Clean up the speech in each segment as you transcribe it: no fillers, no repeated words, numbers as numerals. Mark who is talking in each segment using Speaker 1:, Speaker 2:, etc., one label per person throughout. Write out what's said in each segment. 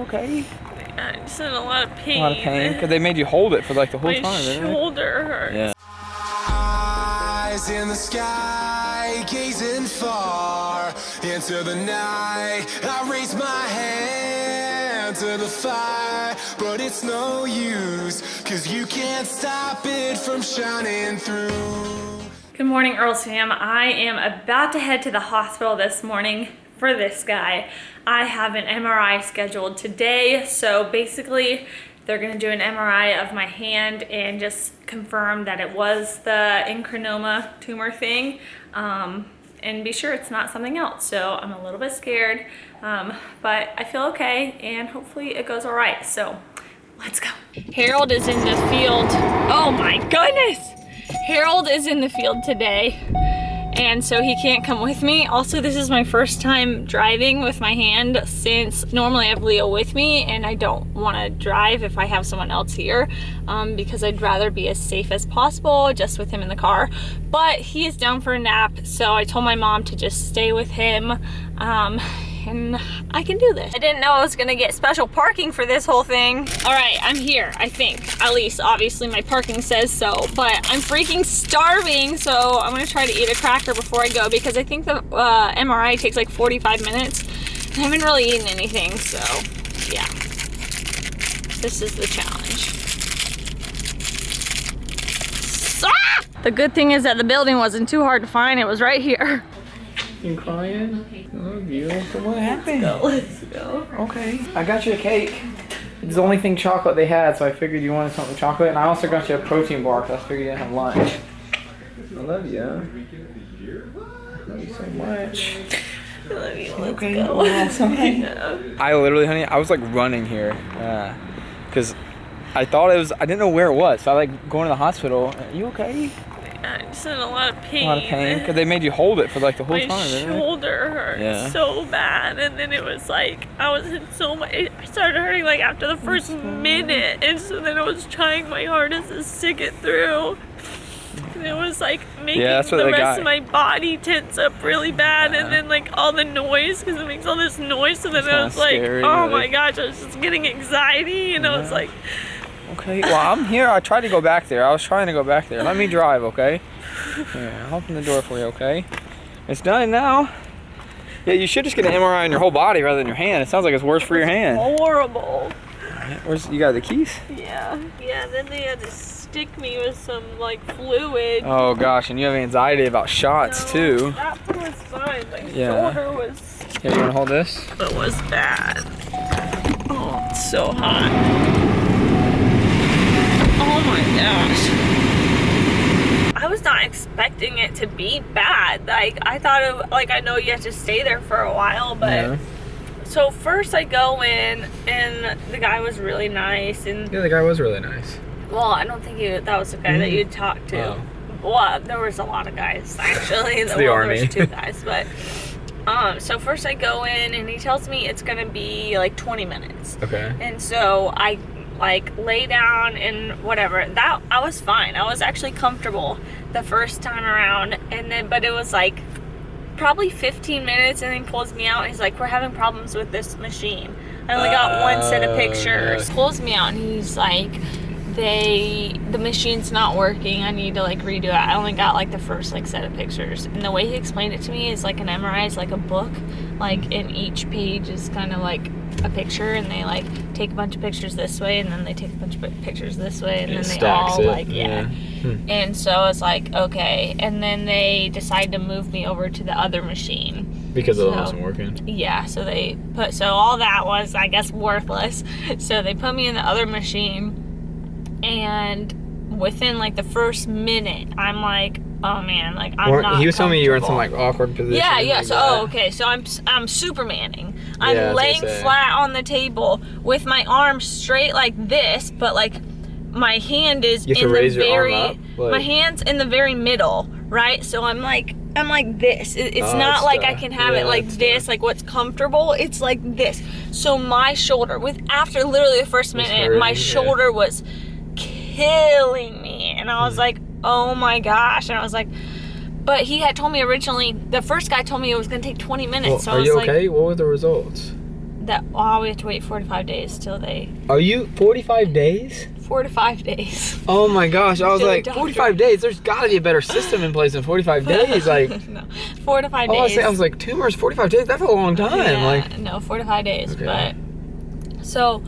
Speaker 1: Okay.
Speaker 2: I'm just in a lot of pain.
Speaker 1: A lot of pain? Because they made you hold it for like the whole time, didn't
Speaker 2: My shoulder hurts.
Speaker 1: Yeah.
Speaker 3: Eyes in the sky, gazing far into the night. I raise my hand to the fire, but it's no use, 'cause you can't stop it from shining through.
Speaker 2: Good morning, Earls fam. I am about to head to the hospital this morning for this guy. I have an MRI scheduled today, so basically they're gonna do an MRI of my hand and just confirm that it was the incranoma tumor thing, and be sure it's not something else. So I'm a little bit scared, but I feel okay, and hopefully it goes all right. So let's go. Harold is in the field. Oh my goodness! Harold is in the field today, and so he can't come with me. Also, this is my first time driving with my hand since normally I have Leo with me, and I don't want to drive if I have someone else here, because I'd rather be as safe as possible just with him in the car. But he is down for a nap, so I told my mom to just stay with him, and I can do this. I didn't know I was gonna get special parking for this whole thing. All right, I'm here, I think. At least, obviously, my parking says so, but I'm freaking starving, so I'm gonna try to eat a cracker before I go, because I think the MRI takes like 45 minutes. I haven't really eaten anything, so yeah. This is the challenge. Ah! The good thing is that the building wasn't too hard to find. It was right here.
Speaker 1: You crying? I love you. So what happened?
Speaker 2: Let's go.
Speaker 1: Okay. I got you a cake. It's the only thing chocolate they had, so I figured you wanted something chocolate. And I also got you a protein bar because I figured you didn't have lunch. I love you. I love you so much.
Speaker 2: I love you. Let's
Speaker 1: Okay.
Speaker 2: go.
Speaker 1: Yeah. I literally, honey, I was like running here because I thought it was, I didn't know where it was. So I like going to the hospital. Are you okay?
Speaker 2: I'm just in a lot of pain.
Speaker 1: A lot of pain? Because they made you hold it for like the whole time,
Speaker 2: My
Speaker 1: didn't they?
Speaker 2: shoulder hurts so bad, and then it was like, I was in so much, it started hurting like after the first minute, and so then I was trying my hardest to stick it through. And it was like making the rest of my body tense up really bad, and then like all the noise, because it makes all this noise, so then I was like, oh my gosh, I was just getting anxiety, and I was like,
Speaker 1: okay, well, I'm here. I tried to go back there. I was trying to go back there. Let me drive, okay? Yeah, I'll open the door for you, okay? It's done now. Yeah, you should just get an MRI on your whole body rather than your hand. It sounds like it's worse for your hand.
Speaker 2: Horrible.
Speaker 1: Where's, you got the keys?
Speaker 2: Yeah. Yeah, then they had to stick me with some, like, fluid.
Speaker 1: Oh, gosh, and you have anxiety about shots, too.
Speaker 2: That part was fine. My shoulder was...
Speaker 1: Yeah, you want to hold this?
Speaker 2: It was bad. Oh, it's so hot. Oh my gosh. I was not expecting it to be bad. Like, I thought it, like, I know you have to stay there for a while, but so first I go in and the guy was really nice, and
Speaker 1: yeah, the guy was really nice.
Speaker 2: Well, I don't think that was the guy that you'd talked to. Oh. Well, there was a lot of guys actually.
Speaker 1: It's the army.
Speaker 2: There was 2 guys, but so first I go in and he tells me it's gonna be like 20 minutes.
Speaker 1: Okay.
Speaker 2: And so I like lay down and whatever. That I was fine. I was actually comfortable the first time around, and then but it was like probably 15 minutes, and then he pulls me out and he's like, we're having problems with this machine. I only got one set of pictures. Yeah. Pulls me out and he's like, the machine's not working, I need to like redo it. I only got like the first like set of pictures, and the way he explained it to me is like an MRI is like a book, like in each page is kind of like a picture, and they like take a bunch of pictures this way, and then they take a bunch of pictures this way, and then they all like and so it's like, okay, and then they decide to move me over to the other machine
Speaker 1: because it wasn't working.
Speaker 2: Yeah, so they put, so all that was, I guess, worthless. So they put me in the other machine, and within like the first minute I'm like, oh man, like I'm not.
Speaker 1: He was telling me you were in some like awkward position.
Speaker 2: Yeah.
Speaker 1: Like
Speaker 2: so okay, so I'm Supermaning. I'm laying flat on the table with my arms straight like this, but like my hand is in the very, my hand's in the very middle, right? So I'm like this. It's not like I can have it like this, like what's comfortable. It's like this. So my shoulder, after literally the first minute, my shoulder was killing me, and I was like, oh my gosh. And I was like, but he had told me originally, the first guy told me it was gonna take 20 minutes.
Speaker 1: Well,
Speaker 2: so
Speaker 1: are you okay? What were the results?
Speaker 2: that we have to wait 4 to 5 days till they.
Speaker 1: Are you 45 days?
Speaker 2: 4 to 5 days.
Speaker 1: Oh my gosh, I was
Speaker 2: To the
Speaker 1: like,
Speaker 2: doctor.
Speaker 1: 45 days? There's got to be a better system in place than 45 days. Like,
Speaker 2: No, 4 to 5
Speaker 1: oh,
Speaker 2: days.
Speaker 1: I was like, tumors, 45 days? That's a long time.
Speaker 2: Yeah,
Speaker 1: Like,
Speaker 2: no, 4 to 5 days.
Speaker 1: Okay.
Speaker 2: But so,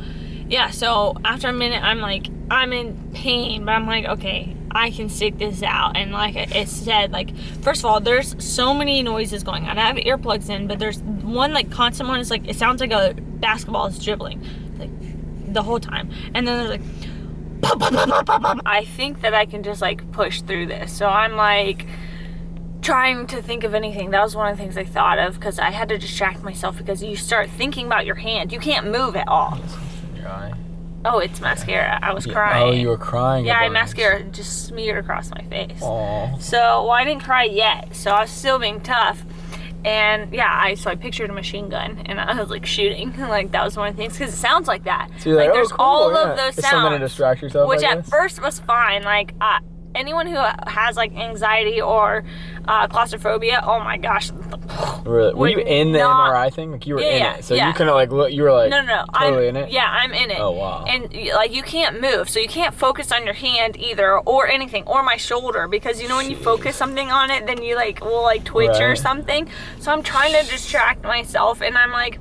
Speaker 2: yeah. So after a minute, I'm like, I'm in pain, but I'm like, okay, I can stick this out. And like it said, like, first of all, there's so many noises going on. I have earplugs in, but there's one like constant one. Is like, it sounds like a basketball is dribbling, like the whole time. And then there's like, I think that I can just like push through this. So I'm like trying to think of anything. That was one of the things I thought of, because I had to distract myself, because you start thinking about your hand. You can't move at all.
Speaker 1: your eye.
Speaker 2: Oh, it's mascara. I was crying.
Speaker 1: Oh, you were crying.
Speaker 2: Yeah,
Speaker 1: about
Speaker 2: mascara just smeared across my face.
Speaker 1: Aw.
Speaker 2: So, well, I didn't cry yet, so I was still being tough. And yeah, so I pictured a machine gun, and I was like shooting. Like, that was one of the things, because it sounds like that.
Speaker 1: So you're like,
Speaker 2: there's
Speaker 1: oh, cool,
Speaker 2: all
Speaker 1: yeah.
Speaker 2: of those
Speaker 1: It's something to
Speaker 2: sounds,
Speaker 1: distract yourself,
Speaker 2: which
Speaker 1: I
Speaker 2: at
Speaker 1: guess?
Speaker 2: first was fine. Like, anyone who has like anxiety or claustrophobia, oh my gosh.
Speaker 1: Really? Were you
Speaker 2: would
Speaker 1: in the
Speaker 2: not-
Speaker 1: MRI thing? Like, you were in
Speaker 2: Yeah,
Speaker 1: it. So
Speaker 2: yeah.
Speaker 1: you couldn't, like, look, you were like,
Speaker 2: No.
Speaker 1: totally in it?
Speaker 2: Yeah, I'm in it.
Speaker 1: Oh, wow.
Speaker 2: And like, you can't move, so you can't focus on your hand either, or anything, or my shoulder, because you know when you focus something on it, then you like will like twitch or
Speaker 1: Right.
Speaker 2: something. So I'm trying to distract myself, and I'm like,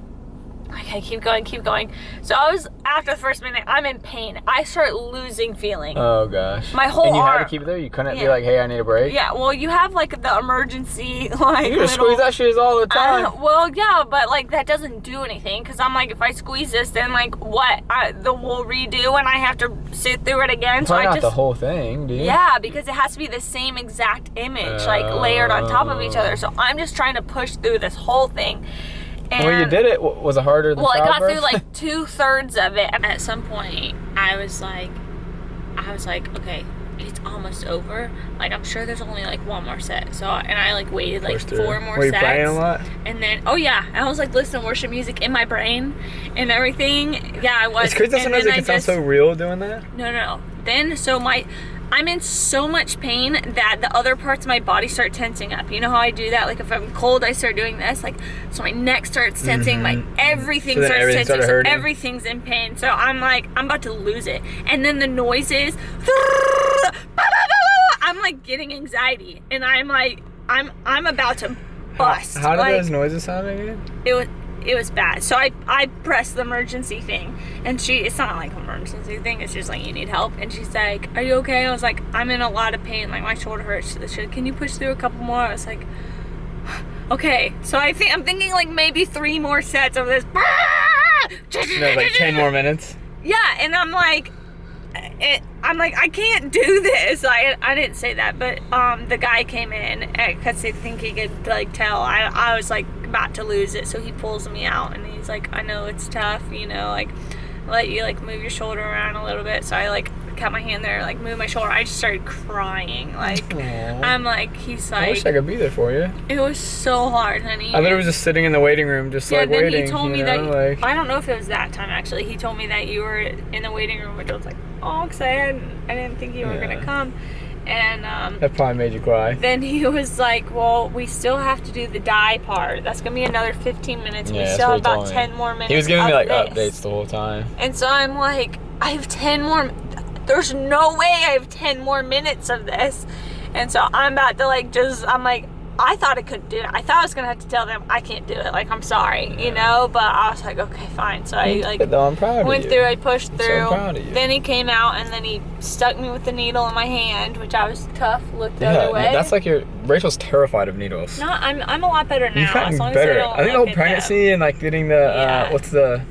Speaker 2: okay, keep going. So I was, after the first minute, I'm in pain. I start losing feeling.
Speaker 1: Oh, gosh.
Speaker 2: My whole
Speaker 1: And you had
Speaker 2: arm.
Speaker 1: to keep it there? You couldn't be
Speaker 2: Yeah.
Speaker 1: like, hey, I need a break?
Speaker 2: Yeah, well, you have like the emergency like
Speaker 1: You just
Speaker 2: little-
Speaker 1: squeeze that shit all the time.
Speaker 2: well, yeah, but like that doesn't do anything, because I'm like, if I squeeze this, then like what? The whole redo, and I have to sit through it again. So
Speaker 1: Probably
Speaker 2: I
Speaker 1: not
Speaker 2: just
Speaker 1: the whole thing, do you?
Speaker 2: yeah, because it has to be the same exact image, like layered on top of each other. So I'm just trying to push through this whole thing. And
Speaker 1: When you did it, was it harder than
Speaker 2: well, I got
Speaker 1: childbirth?
Speaker 2: through like 2/3 of it, and at some point, I was like, okay, it's almost over. Like, I'm sure there's only like one more set. So, and I like waited like
Speaker 1: Push through.
Speaker 2: 4 more
Speaker 1: Were you
Speaker 2: sets.
Speaker 1: praying a lot?
Speaker 2: And then, oh yeah, I was like listening to worship music in my brain and everything. Yeah, I was.
Speaker 1: It's crazy that
Speaker 2: And
Speaker 1: sometimes
Speaker 2: then
Speaker 1: it can sound so real doing that.
Speaker 2: No. Then, so I'm in so much pain that the other parts of my body start tensing up. You know how I do that? Like, if I'm cold, I start doing this. Like, so my neck starts tensing, my everything
Speaker 1: So then
Speaker 2: starts
Speaker 1: everything
Speaker 2: tensing,
Speaker 1: started
Speaker 2: so
Speaker 1: hurting?
Speaker 2: everything's in pain. So I'm like, I'm about to lose it. And then the noises, I'm like getting anxiety, and I'm like, I'm about to bust.
Speaker 1: How did
Speaker 2: like,
Speaker 1: those noises sound again?
Speaker 2: it was bad. So I pressed the emergency thing, and it's not like an emergency thing, it's just like, you need help. And she's like, are you okay? I was like, I'm in a lot of pain, like my shoulder hurts. She's like, can you push through a couple more? I was like, okay. So I'm thinking like maybe 3 more sets of this.
Speaker 1: No, like 10 more minutes?
Speaker 2: Yeah, and I'm like, I can't do this. I didn't say that, but the guy came in because I think he could like tell I was like about to lose it, so he pulls me out, and he's like, I know it's tough, you know, like let you like move your shoulder around a little bit. So I like kept my hand there, like move my shoulder. I just started crying. Like,
Speaker 1: Aww.
Speaker 2: I'm like, he's like,
Speaker 1: I wish I could be there for you.
Speaker 2: it was so hard, honey.
Speaker 1: I literally was just sitting in the waiting room, just like
Speaker 2: then
Speaker 1: waiting.
Speaker 2: he told me
Speaker 1: you
Speaker 2: that
Speaker 1: know, like,
Speaker 2: I don't know if it was that time actually. He told me that you were in the waiting room, which I was like, oh, because I didn't think you were gonna come. And
Speaker 1: that probably made you cry.
Speaker 2: then he was like, well, we still have to do the dye part. That's gonna be another 15 minutes.
Speaker 1: Yeah,
Speaker 2: We
Speaker 1: that's
Speaker 2: still have
Speaker 1: what he
Speaker 2: about
Speaker 1: told me.
Speaker 2: 10 more minutes.
Speaker 1: He was giving me
Speaker 2: of
Speaker 1: like
Speaker 2: this.
Speaker 1: updates the whole time.
Speaker 2: And so I'm like, I have 10 more. There's no way I have 10 more minutes of this. And so I'm about to like I'm like, I thought I couldn't do it. I thought I was gonna have to tell them I can't do it. Like, I'm sorry, you know. But I was like, okay, fine. So I like
Speaker 1: Though I'm proud
Speaker 2: went
Speaker 1: of you.
Speaker 2: through. I pushed
Speaker 1: I'm
Speaker 2: through.
Speaker 1: so proud of you.
Speaker 2: Then he came out, and then he stuck me with the needle in my hand, which I was tough. Looked the
Speaker 1: Yeah,
Speaker 2: other way.
Speaker 1: that's like Rachel's terrified of needles.
Speaker 2: No, I'm a lot better now.
Speaker 1: You've gotten
Speaker 2: as long
Speaker 1: better.
Speaker 2: As I don't
Speaker 1: I think the whole
Speaker 2: look at
Speaker 1: pregnancy and like getting the
Speaker 2: Yeah.
Speaker 1: what's the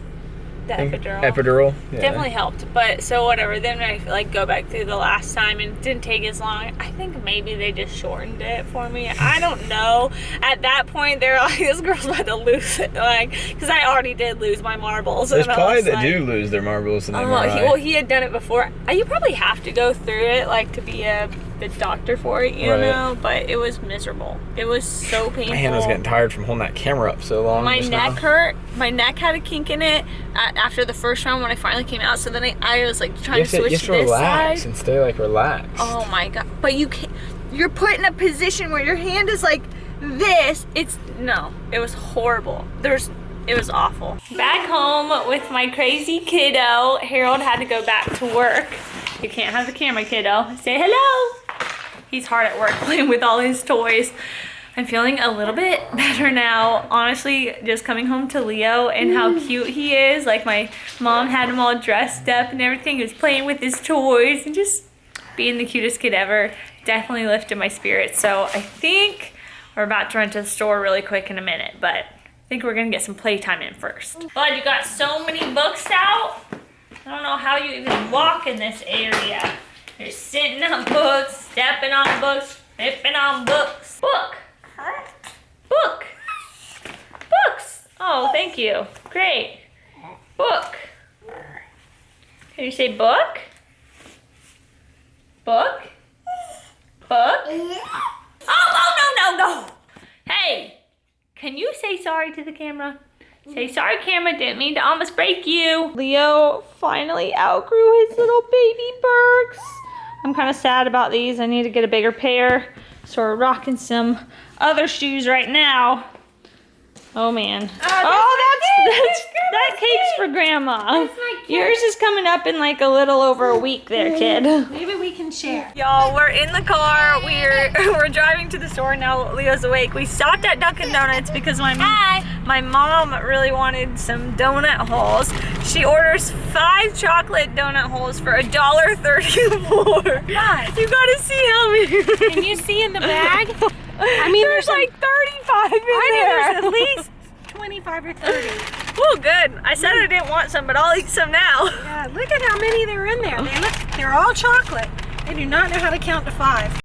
Speaker 2: the
Speaker 1: thing?
Speaker 2: epidural.
Speaker 1: Epidural. Yeah.
Speaker 2: Definitely helped. But so whatever. Then I like go back through the last time, and it didn't take as long. I think maybe they just shortened it for me. I don't know. At that point, they're like, this girl's about to lose it, like, because I already did lose my marbles.
Speaker 1: There's
Speaker 2: and I
Speaker 1: probably
Speaker 2: was
Speaker 1: that
Speaker 2: like,
Speaker 1: do lose their marbles in
Speaker 2: Oh,
Speaker 1: MRI.
Speaker 2: he had done it before. You probably have to go through it, like, to be the doctor for it, you
Speaker 1: Right.
Speaker 2: know? But it was miserable. It was so painful.
Speaker 1: My hand was getting tired from holding that camera up so long.
Speaker 2: My
Speaker 1: just
Speaker 2: neck
Speaker 1: now.
Speaker 2: hurt. My neck had a kink in it after the first round when I finally came out. So then I was, like, trying to switch
Speaker 1: you
Speaker 2: to
Speaker 1: have to
Speaker 2: this
Speaker 1: relax
Speaker 2: side.
Speaker 1: and stay like relaxed.
Speaker 2: Oh, my God. But you can't. You're put in a position where your hand is like this. It was horrible. It was awful. Back home with my crazy kiddo. Harold had to go back to work. You can't have the camera, kiddo. Say hello. He's hard at work playing with all his toys. I'm feeling a little bit better now. Honestly, just coming home to Leo and how cute he is. Like my mom had him all dressed up and everything. He was playing with his toys and just being the cutest kid ever. Definitely lifted my spirits. So I think we're about to run to the store really quick in a minute, but I think we're gonna get some playtime in first. Bud, you got so many books out. I don't know how you even walk in this area. You're sitting on books, stepping on books, flipping on books. Book. Book. Books. Oh, thank you. Great. Book. Can you say book? Book? Book? Oh, no. Hey, can you say sorry to the camera? Say sorry, camera, didn't mean to almost break you. Leo finally outgrew his little baby Berks. I'm kind of sad about these. I need to get a bigger pair. So we're rocking some other shoes right now. Oh man. That cake's for Grandma. Yours is coming up in like a little over a week there, kid.
Speaker 4: Maybe we can share.
Speaker 2: Y'all, we're in the car. We're driving to the store now. Leo's awake. We stopped at Dunkin' Donuts because my mom really wanted some donut holes. She orders 5 chocolate donut holes for $1.34.
Speaker 4: God.
Speaker 2: You gotta see how many.
Speaker 4: Can you see in the bag? I mean,
Speaker 2: there's like 35 in there.
Speaker 4: There's at least 25 or 30.
Speaker 2: Oh, good. I said I didn't want some, but I'll eat some now.
Speaker 4: Yeah, look at how many there are in there. They're all chocolate. They do not know how to count to 5.